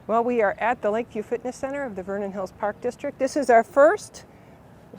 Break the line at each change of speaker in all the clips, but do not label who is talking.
Well, we are at the Lakeview Fitness Center of the Vernon Hills Park District. This is our first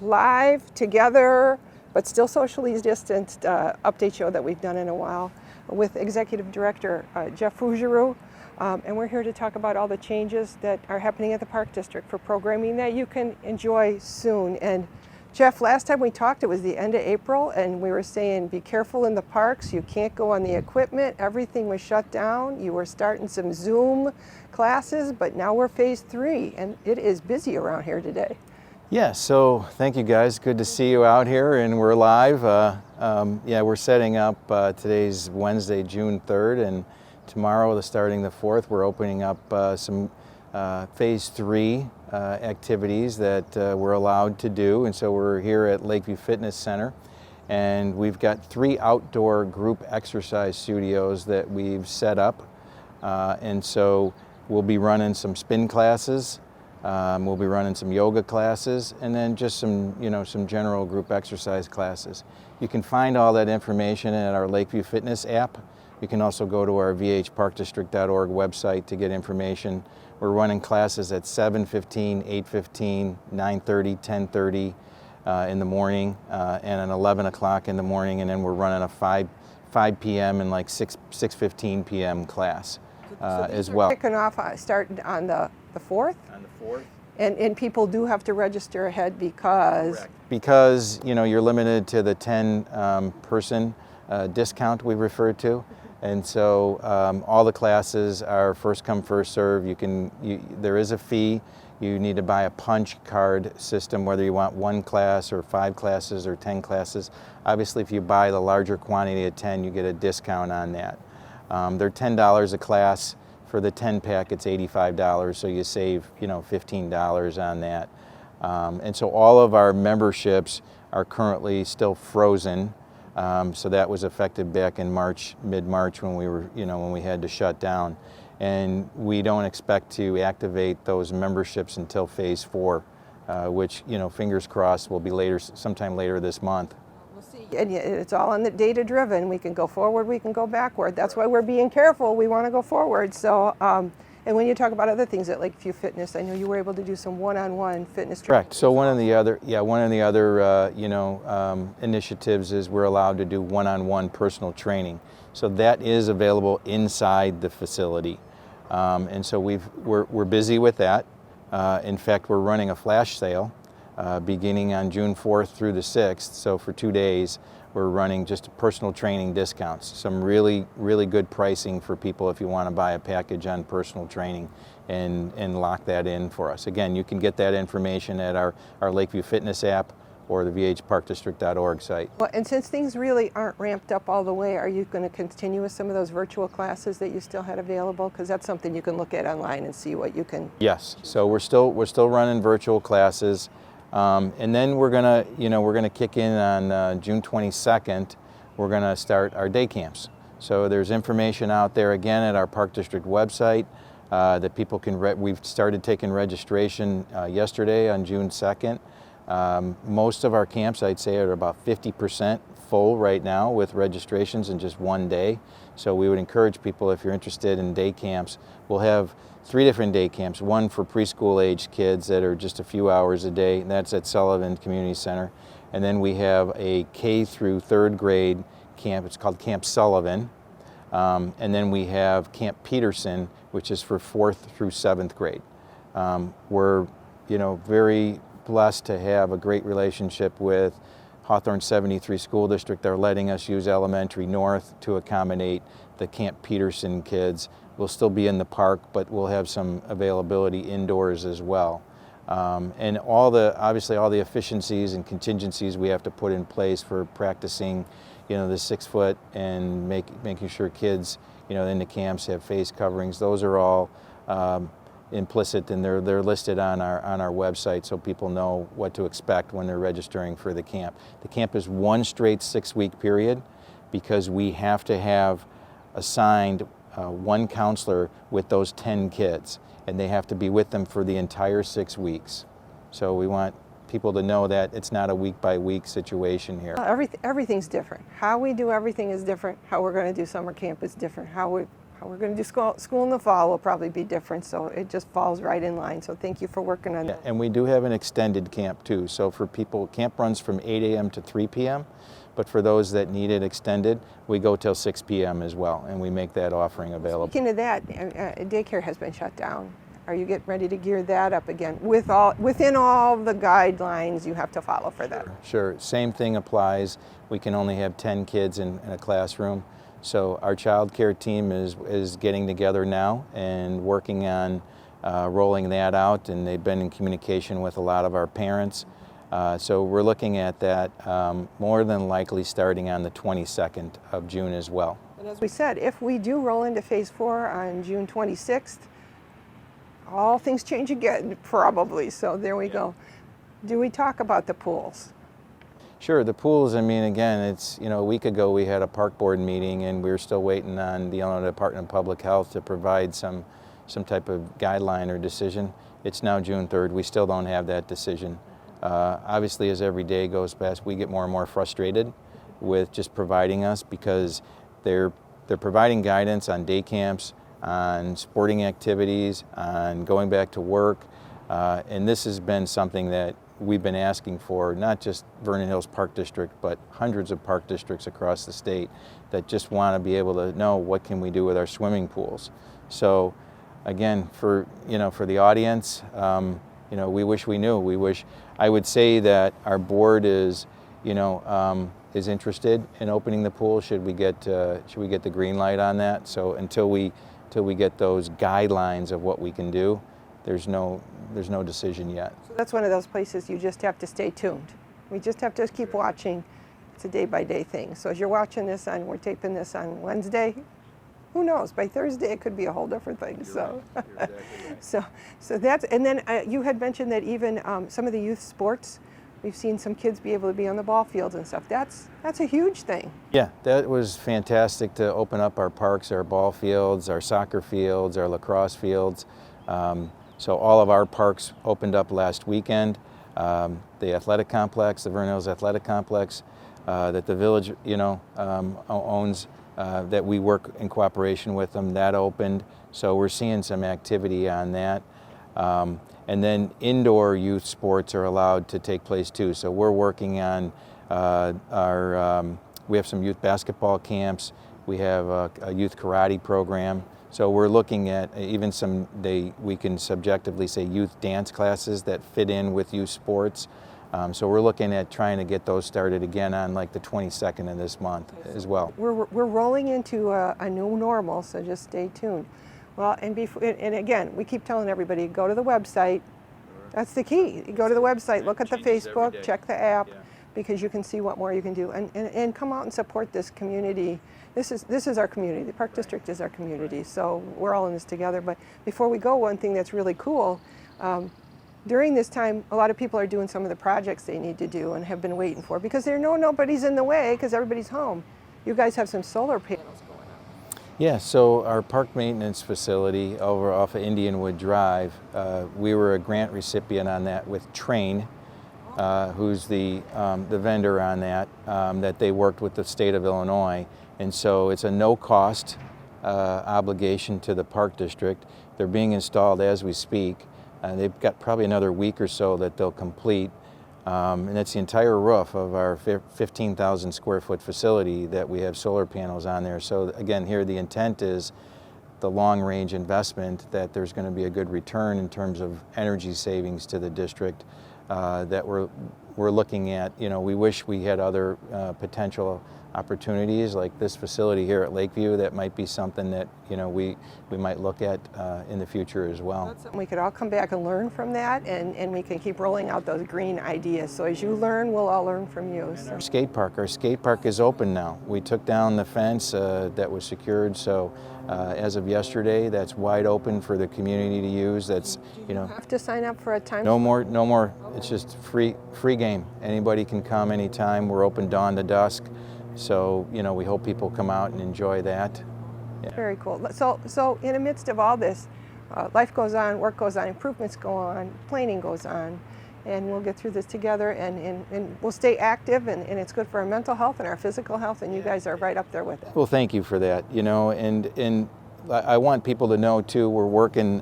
live together, but still socially distanced update show that we've done in a while with Executive Director Jeff Fougerousse. And we're here to talk about all the changes that are happening at the Park District for programming that you can enjoy soon. And Jeff, last time we talked, it was the end of April, and we were saying be careful in the parks. You can't go on the equipment. Everything was shut down. You were starting some Zoom classes, but now we're phase 3, and it is busy around here today.
Yeah, so thank you guys. Good to see you out here, and we're live. Yeah, we're setting up, today's Wednesday, June 3rd, and tomorrow, starting the 4th, we're opening up some phase 3 activities that we're allowed to do. And so we're here at Lakeview Fitness Center, and we've got 3 outdoor group exercise studios that we've set up. And so we'll be running some spin classes, we'll be running some yoga classes, and then just some general group exercise classes. You can find all that information at our Lakeview Fitness app. You can also go to our vhparkdistrict.org website to get information. We're running classes at 7:15, 8:15, 9:30, 10:30 in the morning, and at 11 o'clock in the morning, and then we're running a 5 p.m. and like 6:15 p.m. class as well.
Kicking off, starting on the 4th?
On the 4th.
And people do have to register ahead because?
Correct. Because you're limited to the 10 person discount we refer to. And so all the classes are first come, first serve. There is a fee. You need to buy a punch card system, whether you want 1 class or 5 classes or 10 classes. Obviously, if you buy the larger quantity of 10, you get a discount on that. They're $10 a class. For the 10 pack, it's $85, so you save $15 on that. And so all of our memberships are currently still frozen. So that was effective back in March, mid-March, when when we had to shut down. And we don't expect to activate those memberships until phase 4, which, fingers crossed, will be sometime later this month.
We'll see. And it's all on the data-driven. We can go forward, we can go backward. That's why we're being careful. We want to go forward. So, and when you talk about other things at Lakeview Fitness, I know you were able to do some one-on-one fitness training.
Correct. So one of the other initiatives is we're allowed to do one-on-one personal training. So that is available inside the facility, and so we're busy with that. In fact, we're running a flash sale beginning on June 4th through the 6th. So for 2 days, we're running just personal training discounts. Some really, really good pricing for people if you want to buy a package on personal training and lock that in for us. Again, you can get that information at our Lakeview Fitness app or the vhparkdistrict.org site.
Well, and since things really aren't ramped up all the way, are you going to continue with some of those virtual classes that you still had available? Because that's something you can look at online and see what you can.
Yes. So we're still running virtual classes. And then we're gonna kick in on June 22nd. We're gonna start our day camps. So there's information out there again at our Park District website that people can. We've started taking registration yesterday on June 2nd. Most of our camps, I'd say, are about 50% full right now with registrations in just 1 day. So we would encourage people, if you're interested in day camps, we'll have 3 different day camps. One for preschool age kids that are just a few hours a day, and that's at Sullivan Community Center. And then we have a K through 3rd grade camp. It's called Camp Sullivan. And then we have Camp Peterson, which is for 4th through 7th grade. We're very blessed to have a great relationship with Hawthorne 73 School District. They're letting us use Elementary North to accommodate the Camp Peterson kids. We'll still be in the park, but we'll have some availability indoors as well. And obviously all the efficiencies and contingencies we have to put in place for practicing, the 6 foot and making sure kids, in the camps have face coverings. Those are all implicit, and they're listed on our website, so people know what to expect when they're registering for the camp. The camp is 1 straight 6-week period because we have to have assigned 1 counselor with those 10 kids, and they have to be with them for the entire 6 weeks. So we want people to know that it's not a week-by-week situation here.
Everything's different. How we do everything is different. How we're going to do summer camp is different. How how we're going to do school in the fall will probably be different, so it just falls right in line. So thank you for working on that.
And we do have an extended camp too. So for people, camp runs from 8 a.m. to 3 p.m., but for those that need it extended, we go till 6 p.m. as well, and we make that offering available.
Speaking of that, daycare has been shut down. Are you getting ready to gear that up again within all the guidelines you have to follow for that?
Sure. Same thing applies. We can only have 10 kids in a classroom. So our child care team is getting together now and working on rolling that out, and they've been in communication with a lot of our parents. So we're looking at that more than likely starting on the 22nd of June as well.
And as we said, if we do roll into phase 4 on June 26th, all things change again, probably. So there we go. Do we talk about the pools?
Sure, the pools, I mean, again, it's, a week ago we had a park board meeting and we were still waiting on the Illinois Department of Public Health to provide some type of guideline or decision. It's now June 3rd. We still don't have that decision. Obviously, as every day goes past, we get more and more frustrated with just providing us, because they're providing guidance on day camps, on sporting activities, on going back to work, and this has been something that we've been asking for, not just Vernon Hills Park District, but hundreds of park districts across the state that just want to be able to know what can we do with our swimming pools. So again, for the audience, we wish we knew. I would say that our board is interested in opening the pool should we get the green light on that. So until we get those guidelines of what we can do, there's no decision yet.
So that's one of those places you just have to stay tuned. We just have to keep watching. It's a day-by-day thing. So as you're watching this we're taping this on Wednesday, who knows? By Thursday it could be a whole different thing. So,
Right. You're exactly right.
so that's, and then you had mentioned that even some of the youth sports, we've seen some kids be able to be on the ball fields and stuff. That's a huge thing.
Yeah, that was fantastic to open up our parks, our ball fields, our soccer fields, our lacrosse fields. So all of our parks opened up last weekend. The athletic complex, the Vernon Hills Athletic Complex, that the village, owns, that we work in cooperation with them, that opened. So we're seeing some activity on that. And then indoor youth sports are allowed to take place too. So we're working on we have some youth basketball camps. We have a youth karate program. So we're looking at even we can subjectively say youth dance classes that fit in with youth sports. So we're looking at trying to get those started again on like the 22nd of this month as well.
We're rolling into a new normal, so just stay tuned. Well, and again, we keep telling everybody, go to the website. That's the key. You go to the website, look at the Facebook, check the app, because you can see what more you can do, and come out and support this community. This is our community. The Park District is our community, so we're all in this together. But before we go, one thing that's really cool, during this time, a lot of people are doing some of the projects they need to do and have been waiting for, because they know nobody's in the way because everybody's home. You guys have some solar panels going on.
Yeah, so our park maintenance facility over off of Indianwood Drive, we were a grant recipient on that with Train, who's the vendor on that they worked with the state of Illinois. And so it's a no-cost obligation to the Park District. They're being installed as we speak. They've got probably another week or so that they'll complete. And that's the entire roof of our 15,000 square foot facility that we have solar panels on there. So again, here the intent is the long-range investment, that there's going to be a good return in terms of energy savings to the district that we're looking at. We wish we had other potential opportunities like this facility here at Lakeview. That might be something that we might look at in the future as well.
That's something we could all come back and learn from that, and we can keep rolling out those green ideas. So as you learn, we'll all learn from you. So.
Our skate park is open now. We took down the fence that was secured, so as of yesterday, that's wide open for the community to use. That's
You have to sign up for a time.
No more. It's just free game. Anybody can come anytime. We're open dawn to dusk. So, we hope people come out and enjoy that. Yeah.
Very cool. So in the midst of all this, life goes on, work goes on, improvements go on, planning goes on, and we'll get through this together, and we'll stay active, and it's good for our mental health and our physical health, and you guys are right up there with it.
Well, thank you for that. And I want people to know too, we're working,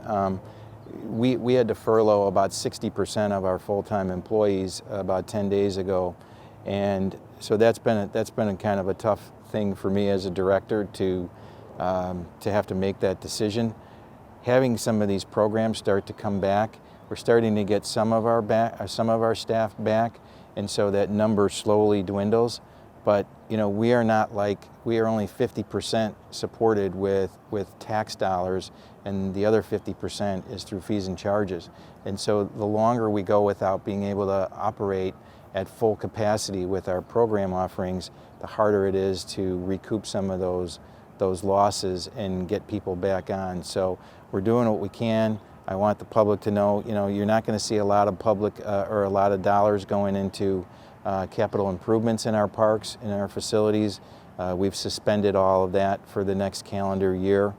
we had to furlough about 60% of our full-time employees about 10 days ago. And so that's been a kind of a tough thing for me as a director to have to make that decision. Having some of these programs start to come back, we're starting to get some of our staff back, and so that number slowly dwindles. But you know, we are only 50% supported with tax dollars, and the other 50% is through fees and charges. And so the longer we go without being able to operate at full capacity with our program offerings, the harder it is to recoup some of those losses and get people back on. So we're doing what we can. I want the public to know, you know, you're not going to see a lot of or a lot of dollars going into capital improvements in our parks, in our facilities. We've suspended all of that for the next calendar year.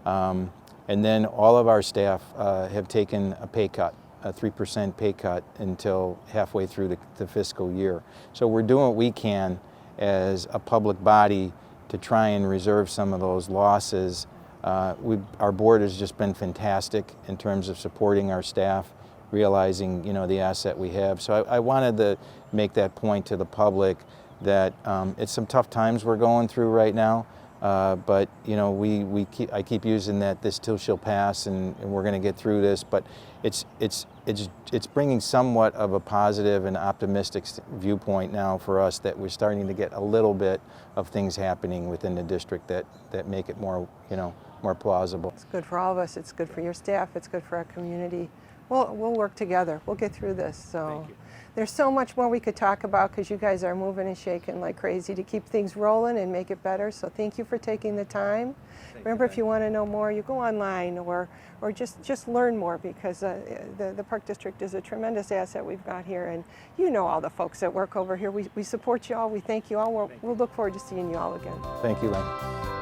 And then all of our staff have taken a pay cut, a 3% pay cut until halfway through the fiscal year. So we're doing what we can as a public body to try and reserve some of those losses. Our board has just been fantastic in terms of supporting our staff, realizing, you know, the asset we have. So I wanted to make that point to the public that it's some tough times we're going through right now, but you know, I keep using that this too shall pass, and we're going to get through this. But it's bringing somewhat of a positive and optimistic viewpoint now for us, that we're starting to get a little bit of things happening within the district that make it more, you know, more plausible.
It's good for all of us. It's good for your staff. It's good for our community. We'll work together. We'll get through this. So there's so much more we could talk about, because you guys are moving and shaking like crazy to keep things rolling and make it better. So thank you for taking the time. Remember, if you want to know more, you go online or just learn more, because the Park District is a tremendous asset we've got here. And you know all the folks that work over here. We support you all. We thank you all. We'll look forward to seeing you all again.
Thank you, Lynn.